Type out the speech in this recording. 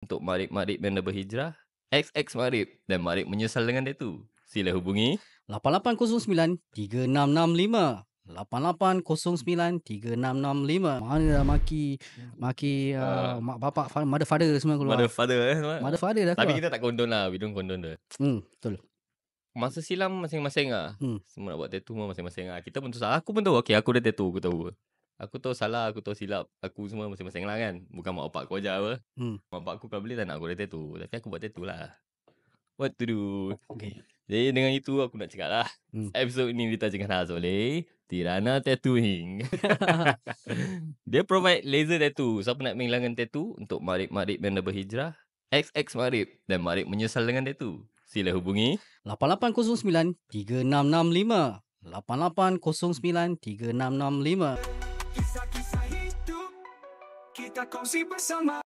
Untuk marik-marik yang dah berhijrah, XX Marib dan Marib menyesal dengan tattoo. Sila hubungi 8809 3665. 8809 3665. Mana dah maki mak bapak mother father semua mother keluar. father Mother father dah Tapi keluar. kita tak condone lah, we don't condone tu. Betul. Masa silam masing-masing lah. Hmm. Semua nak buat tattoo pun masing-masing lah. Kita pun tu salah. Aku pun tahu, okay, aku dah tattoo, aku tahu. Aku tahu salah, aku tahu silap. Aku semua masing-masing lah kan. Bukan mak bapak aku ajar apa. Mak bapak aku kalau boleh tak nak aku dah tattoo. Tapi aku buat tattoo lah. What to do? Okay. Jadi dengan itu aku nak cakap lah. Episod ini ditajakan khas oleh Tirana Tattooing. Dia provide laser tattoo. Siapa nak menghilangkan tattoo untuk marib-marib yang dah berhijrah, XX Marib dan Marib menyesal dengan tattoo. Sila hubungi 8809 3665. 8809 3665. Kisah-kisah hidup kita kongsi bersama.